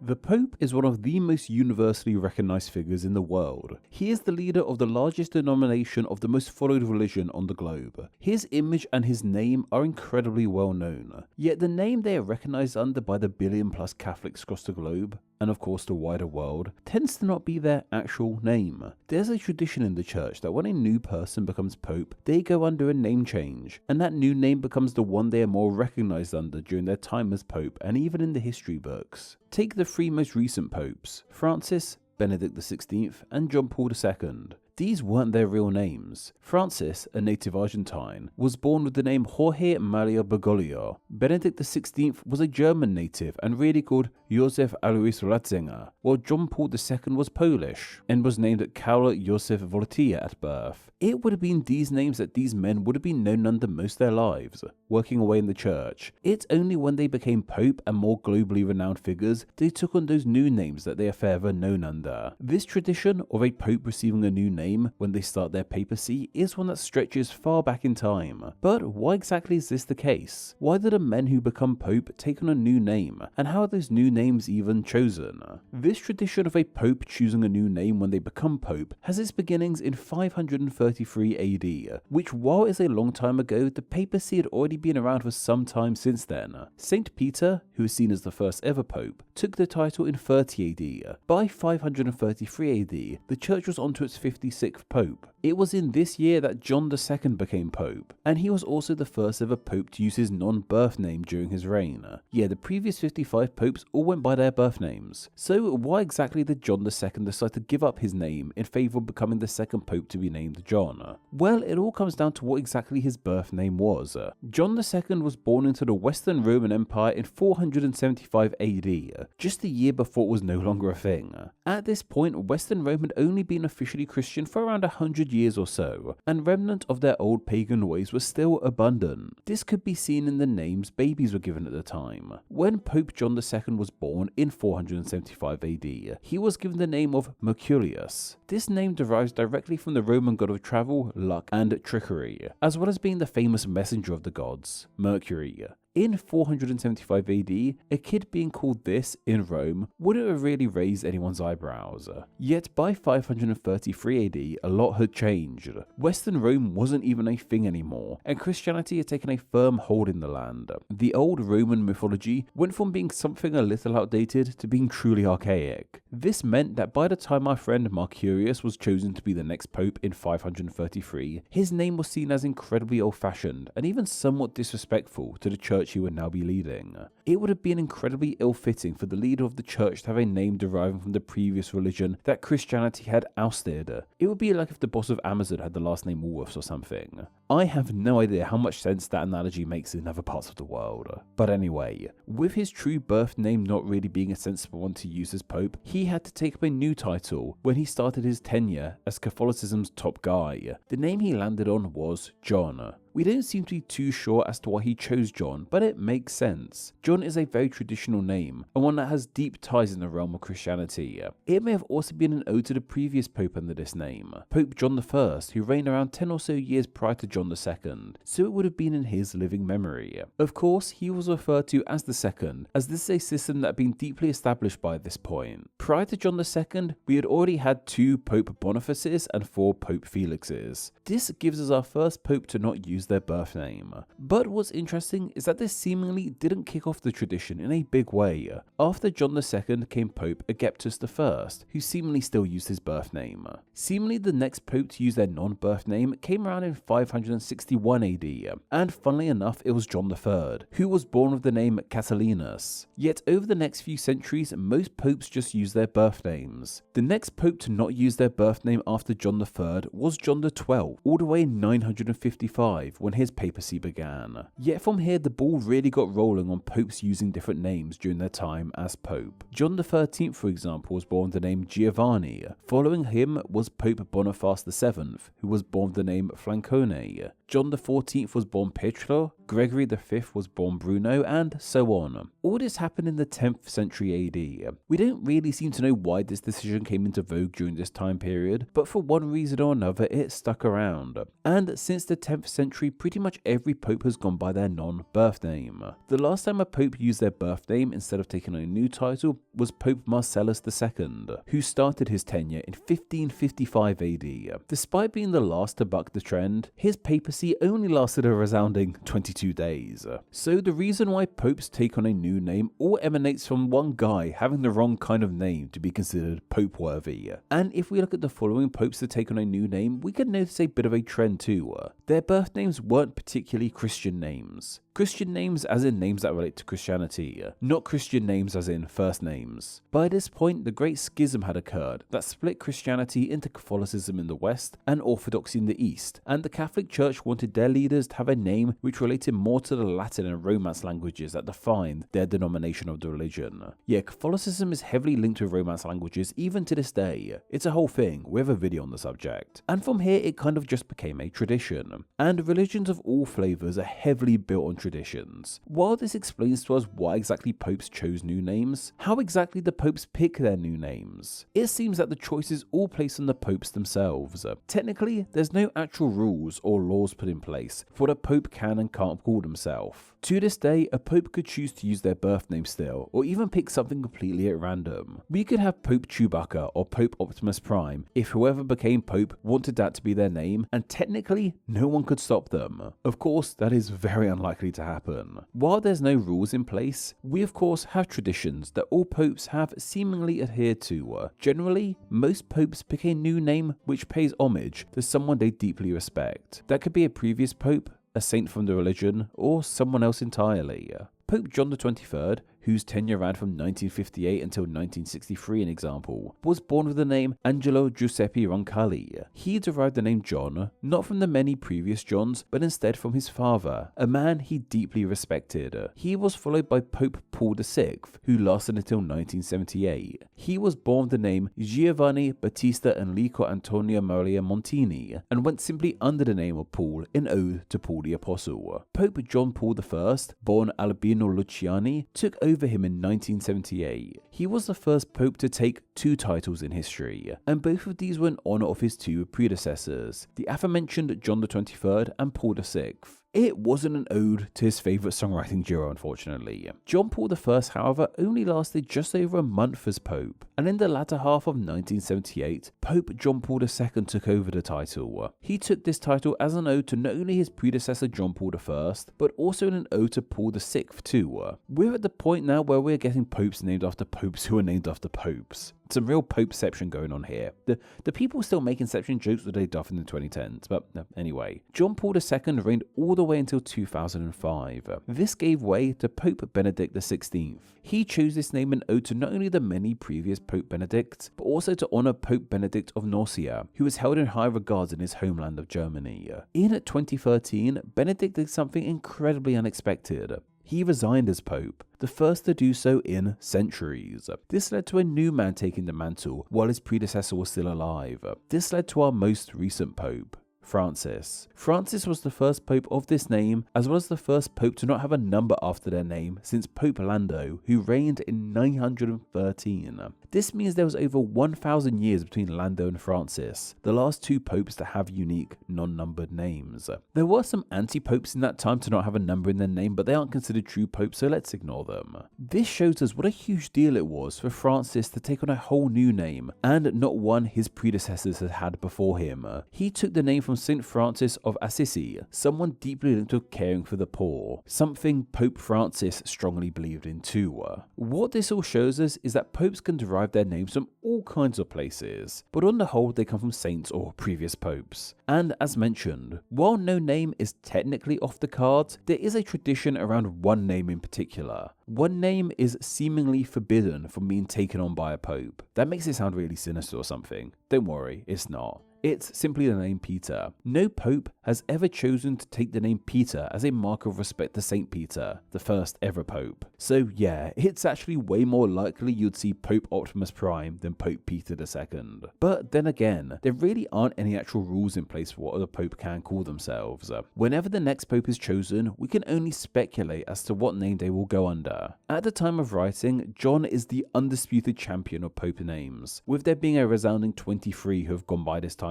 The Pope is one of the most universally recognized figures in the world. He is the leader of the largest denomination of the most followed religion on the globe. His image and his name are incredibly well known, yet the name they are recognized under by the billion-plus Catholics across the globe, and of course the wider world, tends to not be their actual name. There's a tradition in the church that when a new person becomes Pope, they go under a name change, and that new name becomes the one they are more recognized under during their time as Pope and even in the history books. Take the three most recent popes, Francis, Benedict XVI, and John Paul II. These weren't their real names. Francis, a native Argentine, was born with the name Jorge Maria Bergoglio. Benedict XVI was a German native and really called Josef Alois Ratzinger, while John Paul II was Polish and was named Karol Josef Wojtyła at birth. It would have been these names that these men would have been known under most of their lives, working away in the church. It's only when they became Pope and more globally renowned figures they took on those new names that they are forever known under. This tradition of a Pope receiving a new name when they start their papacy is one that stretches far back in time. But why exactly is this the case? Why do the men who become Pope take on a new name, and how are those new names even chosen? This tradition of a Pope choosing a new name when they become Pope has its beginnings in 533 AD, which while is a long time ago, the papacy had already been around for some time since then. Saint Peter, who is seen as the first ever Pope, took the title in 30 AD. By 533 AD, the church was onto its 56th Pope. It was in this year that John II became Pope, and he was also the first ever Pope to use his non-birth name during his reign. Yeah, the previous 55 popes all went by their birth names. So why exactly did John II decide to give up his name in favour of becoming the second Pope to be named John? Well, it all comes down to what exactly his birth name was. John II was born into the Western Roman Empire in 475 AD, just a year before it was no longer a thing. At this point, Western Rome had only been officially Christian for around 100 years or so, and remnant of their old pagan ways were still abundant. This could be seen in the names babies were given at the time. When Pope John II was born in 475 AD, he was given the name of Mercurius. This name derives directly from the Roman god of travel, luck, and trickery, as well as being the famous messenger of the gods, Mercury. In 475 AD, a kid being called this in Rome wouldn't have really raised anyone's eyebrows. Yet by 533 AD, a lot had changed. Western Rome wasn't even a thing anymore, and Christianity had taken a firm hold in the land. The old Roman mythology went from being something a little outdated to being truly archaic. This meant that by the time our friend Mercurius was chosen to be the next pope in 533, his name was seen as incredibly old-fashioned and even somewhat disrespectful to the church he would now be leading. It would have been incredibly ill-fitting for the leader of the church to have a name deriving from the previous religion that Christianity had ousted. It would be like if the boss of Amazon had the last name Woolworths or something. I have no idea how much sense that analogy makes in other parts of the world. But anyway, with his true birth name not really being a sensible one to use as Pope, he had to take up a new title when he started his tenure as Catholicism's top guy. The name he landed on was John. We don't seem to be too sure as to why he chose John, but it makes sense. John is a very traditional name, and one that has deep ties in the realm of Christianity. It may have also been an ode to the previous Pope under this name, Pope John I, who reigned around 10 or so years prior to John II, so it would have been in his living memory. Of course, he was referred to as the second, as this is a system that had been deeply established by this point. Prior to John II, we had already had 2 Pope Bonifaces and 4 Pope Felixes. This gives us our first Pope to not use their birth name. But what's interesting is that this seemingly didn't kick off the tradition in a big way. After John II came Pope Aegyptus I, who seemingly still used his birth name. Seemingly the next Pope to use their non-birth name came around in 561 AD, and funnily enough it was John III, who was born with the name Catulinus. Yet over the next few centuries, most popes just used their birth names. The next Pope to not use their birth name after John III was John XII, all the way in 955, when his papacy began. Yet from here the ball really got rolling on popes using different names during their time as Pope. John XIII, for example, was born with the name Giovanni. Following him was Pope Boniface VII, who was born with the name Francone. John XIV was born Pietro, Gregory V was born Bruno, and so on. All this happened in the 10th century AD. We don't really seem to know why this decision came into vogue during this time period, but for one reason or another it stuck around. And since the 10th century, pretty much every pope has gone by their non-birth name. The last time a pope used their birth name instead of taking on a new title was Pope Marcellus II, who started his tenure in 1555 AD. Despite being the last to buck the trend, his papacy only lasted a resounding 22 days. So the reason why popes take on a new name all emanates from one guy having the wrong kind of name to be considered pope-worthy. And if we look at the following popes to take on a new name, we can notice a bit of a trend too. Their birth names weren't particularly Christian names. Christian names as in names that relate to Christianity, not Christian names as in first names. By this point, the Great Schism had occurred that split Christianity into Catholicism in the West and Orthodoxy in the East, and the Catholic Church wanted their leaders to have a name which related more to the Latin and Romance languages that defined their denomination of the religion. Yeah, Catholicism is heavily linked with Romance languages even to this day. It's a whole thing, we have a video on the subject. And from here it kind of just became a tradition. And religions of all flavours are heavily built on traditions. While this explains to us why exactly popes chose new names, how exactly the popes pick their new names? It seems that the choice is all placed on the popes themselves. Technically, there's no actual rules or laws put in place for what a pope can and can't call himself. To this day, a pope could choose to use their birth name still, or even pick something completely at random. We could have Pope Chewbacca or Pope Optimus Prime if whoever became pope wanted that to be their name, and technically no one could stop them. Of course, that is very unlikely to happen. While there's no rules in place, we of course have traditions that all popes have seemingly adhered to. Generally, most popes pick a new name which pays homage to someone they deeply respect. That could be a previous pope, a saint from the religion, or someone else entirely. Pope John XXIII, whose tenure ran from 1958 until 1963 an example, was born with the name Angelo Giuseppe Roncalli. He derived the name John not from the many previous Johns, but instead from his father, a man he deeply respected. He was followed by Pope Paul VI, who lasted until 1978. He was born with the name Giovanni Battista Enrico Antonio Maria Montini, and went simply under the name of Paul in ode to Paul the Apostle. Pope John Paul I, born Albino Luciani, took over him in 1978. He was the first pope to take two titles in history, and both of these were in honour of his two predecessors, the aforementioned John XXIII and Paul VI. It wasn't an ode to his favourite songwriting duo, unfortunately. John Paul I, however, only lasted just over a month as Pope, and in the latter half of 1978, Pope John Paul II took over the title. He took this title as an ode to not only his predecessor John Paul I, but also an ode to Paul VI too. We're at the point now where we're getting popes named after popes who are named after popes. Some real popeception going on here. The people still make inception jokes that they duff in the 2010s, but anyway. John Paul II reigned all the way until 2005. This gave way to Pope Benedict XVI. He chose this name in ode to not only the many previous Pope Benedicts, but also to honour Pope Benedict of Nursia, who was held in high regards in his homeland of Germany. In 2013, Benedict did something incredibly unexpected. He resigned as Pope, the first to do so in centuries. This led to a new man taking the mantle while his predecessor was still alive. This led to our most recent Pope, Francis. Francis was the first pope of this name, as well as the first pope to not have a number after their name since Pope Lando, who reigned in 913. This means there was over 1,000 years between Lando and Francis, the last two popes to have unique, non-numbered names. There were some anti-popes in that time to not have a number in their name, but they aren't considered true popes, so let's ignore them. This shows us what a huge deal it was for Francis to take on a whole new name, and not one his predecessors had had before him. He took the name from St. Francis of Assisi, someone deeply linked to caring for the poor, something Pope Francis strongly believed in too. What this all shows us is that popes can derive their names from all kinds of places, but on the whole they come from saints or previous popes. And as mentioned, while no name is technically off the cards, there is a tradition around one name in particular. One name is seemingly forbidden from being taken on by a pope. That makes it sound really sinister or something. Don't worry, it's not. It's simply the name Peter. No pope has ever chosen to take the name Peter as a mark of respect to Saint Peter, the first ever pope. So yeah, it's actually way more likely you'd see Pope Optimus Prime than Pope Peter II. But then again, there really aren't any actual rules in place for what a pope can call themselves. Whenever the next pope is chosen, we can only speculate as to what name they will go under. At the time of writing, John is the undisputed champion of pope names, with there being a resounding 23 who have gone by this title.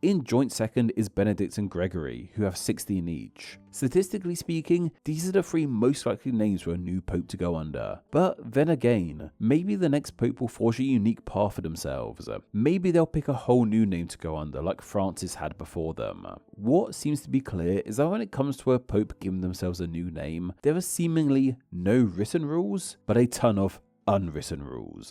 In joint second is Benedict and Gregory, who have 16 each. Statistically speaking, these are the three most likely names for a new pope to go under. But then again, maybe the next pope will forge a unique path for themselves. Maybe they'll pick a whole new name to go under like Francis had before them. What seems to be clear is that when it comes to a pope giving themselves a new name, there are seemingly no written rules, but a ton of unwritten rules.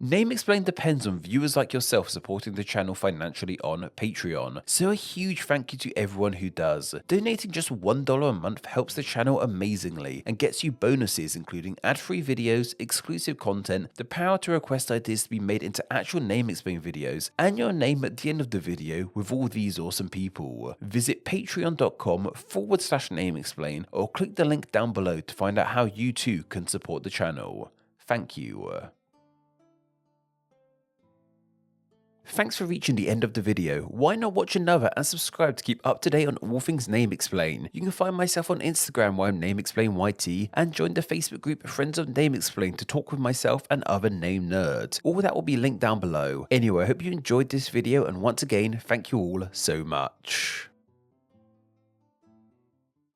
Name Explain depends on viewers like yourself supporting the channel financially on Patreon, so a huge thank you to everyone who does. Donating just $1 a month helps the channel amazingly and gets you bonuses including ad-free videos, exclusive content, the power to request ideas to be made into actual Name Explain videos, and your name at the end of the video with all these awesome people. Visit patreon.com/Name Explain or click the link down below to find out how you too can support the channel. Thank you. Thanks for reaching the end of the video. Why not watch another and subscribe to keep up to date on all things Name Explain. You can find myself on Instagram where I'm NameExplainYT and join the Facebook group Friends of Name Explain to talk with myself and other name nerds. All that will be linked down below. Anyway, I hope you enjoyed this video and once again, thank you all so much.